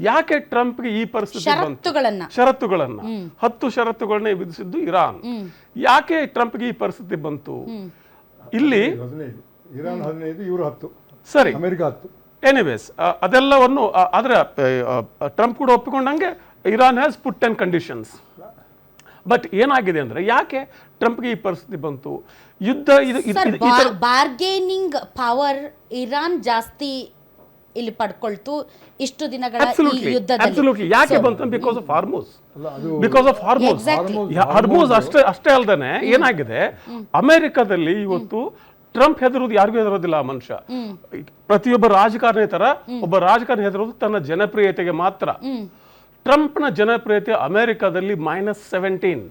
ಯಾಕೆ ಟ್ರಂಪ್ಗೆ ಈ ಪರಿಸ್ಥಿತಿ ಷರತ್ತುಗಳನ್ನ 10 ಷರತ್ತುಗಳನ್ನ ವಿಧಿಸಿದ್ದು ಇರಾನ್. ಯಾಕೆ ಟ್ರಂಪ್ಗೆ ಈ ಪರಿಸ್ಥಿತಿ ಬಂತು? ಇಲ್ಲಿ ಇರಾನ್ 15, ಇವರು 10, ಸರಿ, ಅಮೆರಿಕ 10. ಎನಿವೇಸ್ ಅದೆಲ್ಲವನ್ನು ಆದ್ರೆ ಟ್ರಂಪ್ ಕೂಡ ಒಪ್ಪಿಕೊಂಡಂಗೆ Iran has put 10 conditions. But ಏನಾಗಿದೆ ಅಂದ್ರೆ ಯಾಕೆ ಟ್ರಂಪ್ಗೆ ಈ ಪರಿಸ್ಥಿತಿ ಬಂತು? ಯುದ್ಧ ಬಾರ್ಗೇನಿಂಗ್ ಪವರ್ ಇರಾನ್ ಜಾಸ್ತಿ ಇಲ್ಲಿ ಪಡ್ಕೊಳ್ತು ಇಷ್ಟು ದಿನಗಳ ಯುದ್ಧದಲ್ಲಿ. ಯಾಕೆ ಬಂತು? ಬಿಕಾಸ್ ಆಫ್ ಹಾರ್ಮೋಸ್ ಅಷ್ಟೇ ಅಲ್ದೇನೆ ಏನಾಗಿದೆ, ಅಮೆರಿಕದಲ್ಲಿ ಇವತ್ತು ಟ್ರಂಪ್ ಹೆದರೋದು ಯಾರಿಗೂ ಹೆದರೋದಿಲ್ಲ. ಆ ಮನುಷ್ಯ ಪ್ರತಿಯೊಬ್ಬ ರಾಜಕಾರಣಿ ತರ ಒಬ್ಬ ರಾಜಕಾರಣಿ ಹೆದರೋದು ತನ್ನ ಜನಪ್ರಿಯತೆಗೆ ಮಾತ್ರ. ಟ್ರಂಪ್ನ ಜನಪ್ರಿಯತೆ ಅಮೆರಿಕದಲ್ಲಿ -17,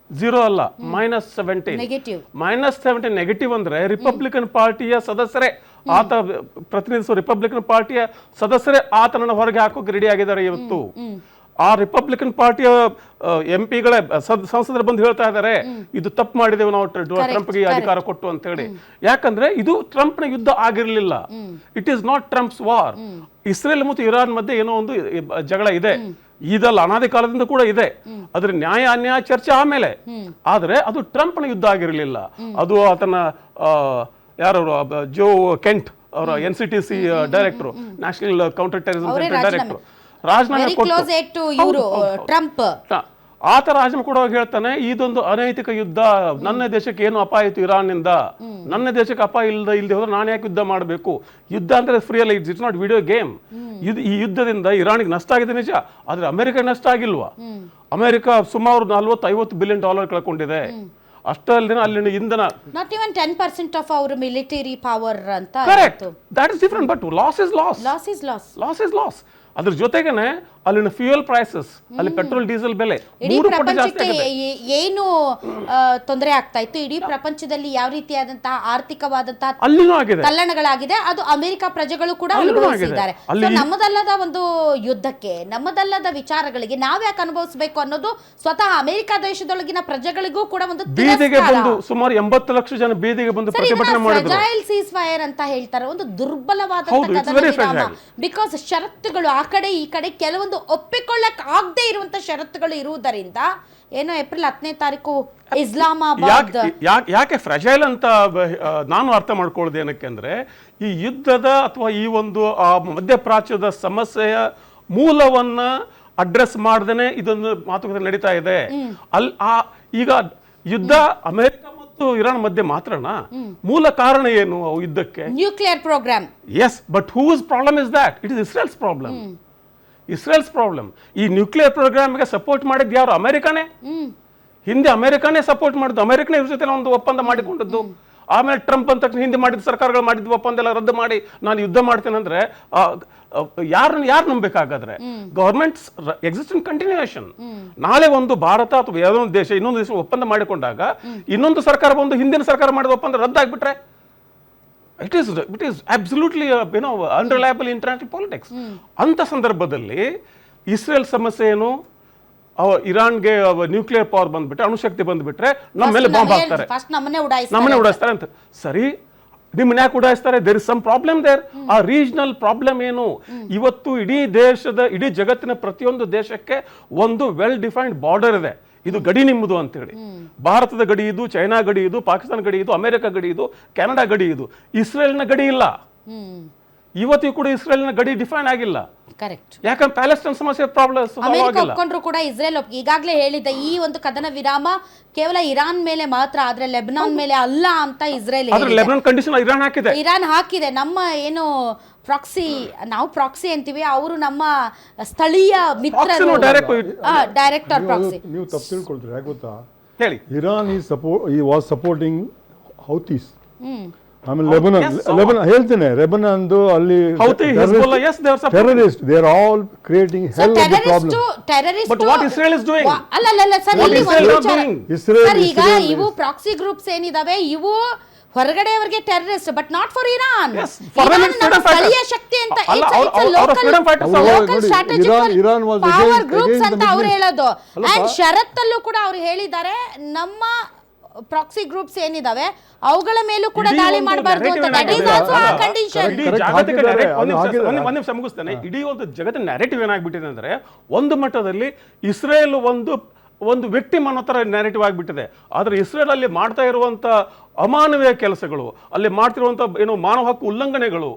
0 ಅಲ್ಲ, -17 ನೆಗೆಟಿವ್. ಅಂದ್ರೆ ರಿಪಬ್ಲಿಕನ್ ಪಾರ್ಟಿಯ ಸದಸ್ಯರೇ, ಆತ ಪ್ರತಿನಿಧಿಸುವ ರಿಪಬ್ಲಿಕನ್ ಪಾರ್ಟಿಯ ಸದಸ್ಯರೇ ಆತನನ್ನು ಹೊರಗೆ ಹಾಕೋಕೆ ರೆಡಿ ಆಗಿದ್ದಾರೆ ಇವತ್ತು. ಆ ರಿಪಬ್ಲಿಕನ್ ಪಾರ್ಟಿಯ MP-ಗಳೇ ಸಂಸದರು ಬಂದು ಹೇಳ್ತಾ ಇದ್ದಾರೆ, ಇದು ತಪ್ಪು ಮಾಡಿದೆವು ನಾವು ಟ್ರಂಪ್ಗೆ ಅಧಿಕಾರ ಕೊಟ್ಟು ಅಂತ ಹೇಳಿ. ಯಾಕಂದ್ರೆ ಇದು ಟ್ರಂಪ್ನ ಯುದ್ಧ ಆಗಿರಲಿಲ್ಲ. It is not Trump's war. Israel ಮತ್ತು ಇರಾನ್ ಮಧ್ಯೆ ಏನೋ ಒಂದು ಜಗಳ ಇದೆ, ಇದಲ್ಲ ಅನಾದಿ ಕಾಲದಿಂದ ಕೂಡ ಇದೆ. ಅದ್ರ ನ್ಯಾಯ ಅನ್ಯಾಯ ಚರ್ಚೆ ಆಮೇಲೆ, ಆದ್ರೆ ಅದು ಟ್ರಂಪ್ನ ಯುದ್ಧ ಆಗಿರಲಿಲ್ಲ. ಅದು ಆತನ ಯಾರು ಜೋ ಕೆಂಟ್ ಅವರ NCTC director, national counter terrorism centre director, ರಾಜೀನಾಮೆ ಆತ ರಾಜೀನಾಮೆ ಕೊಡುವಾಗ ಹೇಳ್ತಾನೆ, ಇದೊಂದು ಅನೈತಿಕ ಯುದ್ಧ, ನನ್ನ ದೇಶಕ್ಕೆ ಏನು ಅಪಾಯ ಇತ್ತು ಇರಾನ್ ನಿಂದ, ನನ್ನ ದೇಶಕ್ಕೆ ಅಪಾಯ ಇಲ್ಲದೆ ಹೋದ್ರೆ ನಾನು ಯಾಕೆ ಯುದ್ಧ ಮಾಡಬೇಕು? ಯುದ್ಧ ಅಂದ್ರೆ ಫ್ರೀ ಅಲ್ಲ, ಇಟ್ಸ್ ನಾಟ್ ವಿಡಿಯೋ ಗೇಮ್. ಈ ಯುದ್ಧದಿಂದ ಇರಾನ್ಗೆ ನಷ್ಟ ಆಗಿದೆ ನಿಜ, ಆದ್ರೆ ಅಮೆರಿಕ ನಷ್ಟ ಆಗಿಲ್ವಾ? ಅಮೆರಿಕ ಸುಮಾರು $40-50 ಬಿಲಿಯನ್ ಕಳ್ಕೊಂಡಿದೆ. ಅಷ್ಟೇ ಅಲ್ಲದೆ ಅಲ್ಲಿನ ಇಂಧನ not even 10% of our military power ಅಂತ. Correct, that is different, but loss is loss. ಅದ್ರ ಜೊತೆಗೇನೆ ಅಲ್ಲಿನ ಫ್ಯೂಯಲ್ ಪ್ರೈಸಸ್, ಅಲ್ಲಿ ಪೆಟ್ರೋಲ್ ಡೀಸೆಲ್ ಬೆಲೆ 3 ಪಟ್ಟು ಜಾಸ್ತಿ ಆಗಿದೆ. ಏನು ತೊಂದರೆ ಆಗ್ತಾ ಇತ್ತು ಇಡೀ ಪ್ರಪಂಚದಲ್ಲಿ, ಯಾವ ರೀತಿಯಾದಂತಹ ಆರ್ಥಿಕವಾದಂತಹ ತಲ್ಲಣಗಳಾಗಿದೆ, ಅದು ಅಮೆರಿಕ ಪ್ರಜೆಗಳು ಕೂಡ ಅನುಭವಿಸಿದ್ದಾರೆ. ನಮ್ಮದಲ್ಲದ ಒಂದು ಯುದ್ಧಕ್ಕೆ, ನಮ್ಮದಲ್ಲದ ವಿಚಾರಗಳಿಗೆ ನಾವ್ಯಾಕೆ ಅನುಭವಿಸಬೇಕು ಅನ್ನೋದು ಸ್ವತಃ ಅಮೆರಿಕ ದೇಶದೊಳಗಿನ ಪ್ರಜೆಗಳಿಗೂ ಕೂಡ ಒಂದು ಬೀದಿಗೆ ಬಂದು ಸುಮಾರು 80 ಲಕ್ಷ ಜನ ಬೀದಿಗೆ ಬಂದು ಪ್ರತಿಭಟನೆ ಮಾಡಿದ್ರು. ಫ್ರಜೈಲ್ ಸೀಸ್ ಫೈರ್ ಅಂತ ಹೇಳ್ತಾರೆ, ಒಂದು ದುರ್ಬಲವಾದ ಬಿಕಾಸ್ ಷರತ್ತುಗಳು ಆ ಕಡೆ ಈ ಕಡೆ ಕೆಲವೊಂದು ಒಪ್ಪಿಕೊಳ್ಳಕ್ ಆಗದೆ ಇರುವಂತ ಷರತ್ತುಗಳು ಇರುವುದರಿಂದ ಏನೋ ಏಪ್ರಿಲ್ 10ನೇ ತಾರೀಕು ಇಸ್ಲಾಮಾಬಾದ್ ಯಾಕೆ ಫ್ರಜೈಲ್ ಅಂತ ನಾನು ಅರ್ಥ ಮಾಡ್ಕೊಳ್ಳೋದು ಏನಕ್ಕೆ ಅಂದ್ರೆ, ಈ ಯುದ್ಧದ ಅಥವಾ ಈ ಒಂದು ಮಧ್ಯಪ್ರಾಚ್ಯದ ಸಮಸ್ಯೆಯ ಮೂಲವನ್ನ ಅಡ್ರೆಸ್ ಮಾಡ್ದೇನೆ ಇದೊಂದು ಮಾತುಕತೆ ನಡೀತಾ ಇದೆ. ಈಗ ಯುದ್ಧ ಅಮೆರಿಕ ಮತ್ತು ಇರಾನ್ ಮಧ್ಯೆ ಮಾತ್ರನಾ? ಮೂಲ ಕಾರಣ ಏನು ಯುದ್ಧಕ್ಕೆ? Nuclear program. Yes, but whose problem is that? It is Israel's problem. ಈ ನ್ಯೂಕ್ಲಿಯರ್ ಪ್ರೋಗ್ರಾಮ್ಗೆ ಸಪೋರ್ಟ್ ಮಾಡಿದ್ದು ಯಾರು? ಅಮೆರಿಕನೇ. ಹಿಂದೆ ಅಮೆರಿಕನೇ ಸಪೋರ್ಟ್ ಮಾಡಿದ್ದು, ಅಮೆರಿಕನೇ ಇವ್ರ ಜೊತೆ ಒಂದು ಒಪ್ಪಂದ ಮಾಡಿಕೊಂಡಿದ್ದು. ಆಮೇಲೆ ಟ್ರಂಪ್ ಅಂತ ಹಿಂದೆ ಮಾಡಿದ ಸರ್ಕಾರಗಳು ಮಾಡಿದ ಒಪ್ಪಂದ ಎಲ್ಲ ರದ್ದು ಮಾಡಿ ನಾನು ಯುದ್ಧ ಮಾಡ್ತೇನೆ ಅಂದ್ರೆ ಯಾರು ನಂಬೇಕಾಗಾದ್ರೆ? Governments existing continuation. ನಾಳೆ ಒಂದು ಭಾರತ ಅಥವಾ ಯಾವುದೋ ಒಂದು ದೇಶ ಇನ್ನೊಂದು ದೇಶ ಒಪ್ಪಂದ ಮಾಡಿಕೊಂಡಾಗ ಇನ್ನೊಂದು ಸರ್ಕಾರ ಬಂದು ಹಿಂದಿನ ಸರ್ಕಾರ ಮಾಡಿದ ಒಪ್ಪಂದ ರದ್ದಾಗ್ಬಿಟ್ರೆ it is absolutely unreliable international politics. ಅಂತ ಸಂದರ್ಭದಲ್ಲಿ ಇಸ್ರೇಲ್ ಸಮಸ್ಯೆ ಏನು? ಇರಾನ್ಗೆ ನ್ಯೂಕ್ಲಿಯರ್ ಪವರ್ ಬಂದ್ಬಿಟ್ರೆ, ಅಣುಶಕ್ತಿ ಬಂದ್ಬಿಟ್ರೆ ನಮ್ಮ ಮೇಲೆ ಬಾಂಬ್ ಹಾಕ್ತಾರೆ, ನಮ್ಮನ್ನೇ ಉಡಾಯಿಸ್ತಾರೆ ಅಂತ. ಸರಿ, ನಿಮ್ಮನ್ನ ಯಾಕೆ ಉಡಾಯಿಸ್ತಾರೆ? There is some problem there. ಆ ರೀಜನಲ್ ಪ್ರಾಬ್ಲಮ್ ಏನು? ಇವತ್ತು ಇಡೀ ಜಗತ್ತಿನ ಪ್ರತಿಯೊಂದು ದೇಶಕ್ಕೆ ಒಂದು ವೆಲ್ ಡಿಫೈನ್ಡ್ ಬಾರ್ಡರ್ ಇದೆ. ಇದು ಗಡಿ ನಿಮ್ಮದು ಅಂತೇಳಿ. ಭಾರತದ ಗಡಿ ಇದು, ಚೈನಾ ಗಡಿ ಇದು, ಪಾಕಿಸ್ತಾನ ಗಡಿ ಇದು, ಅಮೆರಿಕ ಗಡಿ ಇದು, ಕೆನಡಾ ಗಡಿ ಇದು. ಇಸ್ರೇಲ್ನ ಗಡಿ ಇಲ್ಲ. ಇವತ್ತಿಗೂ ಕೂಡ ಇಸ್ರೇಲ್ನ ಗಡಿ ಡಿಫೈನ್ ಆಗಿಲ್ಲ. ಕರೆಕ್ಟ್. ಯಾಕಂದ್ರೆ ಪ್ಯಾಲೆಸ್ಟೈನ್ ಸಮಸ್ಯೆ ಪ್ರಾಬ್ಲಮ್ ಒಪ್ಕೊಂಡ್ರು ಕೂಡ ಇಸ್ರೇಲ್ ಈಗಾಗಲೇ ಹೇಳಿದ್ದ ಈ ಒಂದು ಕದನ ವಿರಾಮ ಕೇವಲ ಇರಾನ್ ಮೇಲೆ ಮಾತ್ರ, ಆದ್ರೆ ಲೆಬನಾನ್ ಮೇಲೆ ಅಲ್ಲ ಅಂತ ಇಸ್ರೇಲ್ ಲೆಬನಾನ್ ಕಂಡೀಷನ್ ಇರಾನ್ ಹಾಕಿದೆ. ನಮ್ಮ ಏನು ನಾವು ಪ್ರಾಕ್ಸಿ ಅಂತೀವಿ, ಅವರು ನಮ್ಮ ಸ್ಥಳೀಯ ಮಿತ್ರರು, ಡೈರೆಕ್ಟರ್ ಪ್ರಾಕ್ಸಿ. ನೀವು ತಪ್ಪು ತಿಳ್ಕೊಳ್ತೀರಿ, ಯಾಕೆ ಗೊತ್ತಾ? ಹೇಳಿ. Iran was supporting Houthis. ಆಮೇಲೆ ಲೆಬನಾನ್ ಹೇಳ್ತೇನೆ, ಲೆಬನಾನ್ದು ಅಲ್ಲಿ terrorist, they are all creating hell of the problem. But what Israel is doing? ಅಲ್ಲ ಸರ್, ಇಸ್ರೇಲ್ ಈಗ ಇವು ಪ್ರಾಕ್ಸಿ ಗ್ರೂಪ್ಸ್ ಏನಿದಾವೆ ಇವು ಹೊರಗಡೆಯವರಿಗೆ terrorist, but not for Iran. ಸ್ಥಳೀಯ ಶಕ್ತಿ ಅಂತ ಪವರ್ ಗ್ರೂಪ್ಸ್ ಅಂತ ಅವ್ರು ಹೇಳೋದು. ಅಂಡ್ ಷರತ್ತಲ್ಲೂ ಕೂಡ ಅವ್ರು ಹೇಳಿದ್ದಾರೆ, ನಮ್ಮ ಪ್ರಾಕ್ಸಿ ಗ್ರೂಪ್ಸ್ ಏನಿದಾವೆ ಅವುಗಳ ಮೇಲೂ ಕೂಡ ಇಡೀ ದಾಳಿ ಒಂದು ಮಾಡಬಾರ್ದು ಅಂತ narrative ದಟ್ ಈಸ್ ಏನಾಗಿದೆ? ಆಲ್ಸೋ ಆ ಅಲ್ಲ, ಕಂಡೀಷನ್. ಇಡೀ Correct ಜಾಗತಿಕ ಹಾಕಿದ್ದಾರೆ, narrative- ಒಂದ್ ಅದು ನಿಮಿಷ, ಒಂದ್ ನಿಮಿಷ ಮುಗಿಸ್ತೇನೆ. ಇಡೀ ಒಂದು ಜಗತ್ತಿನ ನ್ಯಾರೇಟಿವ್ ಏನಾಗ್ಬಿಟ್ಟಿದೆ ಅಂದ್ರೆ ಒಂದು ಮಟ್ಟದಲ್ಲಿ ಇಸ್ರೇಲ್ ಒಂದು ವ್ಯಕ್ತಿ ಮನೋತರ ನ್ಯಾರೇಟಿವ್ ಆಗಿಬಿಟ್ಟಿದೆ. ಆದರೆ ಇಸ್ರೇಲ್ ಅಲ್ಲಿ ಮಾಡ್ತಾ ಇರುವಂತ ಅಮಾನವೀಯ ಕೆಲಸಗಳು, ಅಲ್ಲಿ ಮಾಡ್ತಿರುವಂತ ಏನು ಮಾನವ ಹಕ್ಕು ಉಲ್ಲಂಘನೆಗಳು,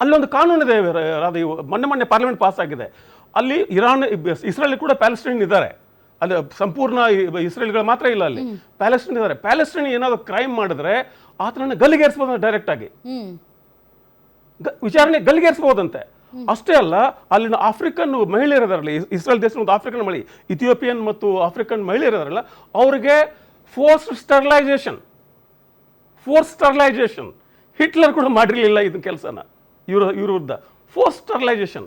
ಅಲ್ಲೊಂದು ಕಾನೂನಿದೆ, ಅದು ಮೊನ್ನೆ ಪಾರ್ಲಿಮೆಂಟ್ ಪಾಸ್ ಆಗಿದೆ. ಅಲ್ಲಿ ಇಸ್ರೇಲ್ ಕೂಡ ಪ್ಯಾಲೆಸ್ಟೈನ್ ಇದ್ದಾರೆ, ಅಲ್ಲಿ ಸಂಪೂರ್ಣ ಇಸ್ರೇಲ್ಗಳು ಮಾತ್ರ ಇಲ್ಲ, ಅಲ್ಲಿ ಪ್ಯಾಲೆಸ್ಟೈನ್ ಇದ್ದಾರೆ. ಪ್ಯಾಲೆಸ್ಟೈನ್ ಏನಾದ್ರು ಕ್ರೈಮ್ ಮಾಡಿದ್ರೆ ಆತನನ್ನು ಗಲ್ಲಿಗೇರಿಸಬಹುದು ಡೈರೆಕ್ಟ್ ಆಗಿ, ವಿಚಾರಣೆ ಗಲ್ಲಿಗೇರಿಸಬಹುದಂತೆ. ಅಷ್ಟೇ ಅಲ್ಲ, ಅಲ್ಲಿನ ಆಫ್ರಿಕನ್ ಮಹಿಳೆಯರಿದಾರಲ್ಲ, ಇಸ್ರೇಲ್ ದೇಶದ ಒಂದು ಆಫ್ರಿಕನ್ ಮಹಿಳೆ, ಇಥಿಯೋಪಿಯನ್ ಮತ್ತು ಆಫ್ರಿಕನ್ ಮಹಿಳೆಯರಿದಾರಲ್ಲ, ಅವರಿಗೆ ಫೋರ್ಸ್ ಸ್ಟರ್ಲೈಸೇಷನ್ ಹಿಟ್ಲರ್ ಕೂಡ ಮಾಡಿರಲಿಲ್ಲ ಇದು ಕೆಲಸನ ಇವ್ರ ವಿರುದ್ಧ. Force sterilisation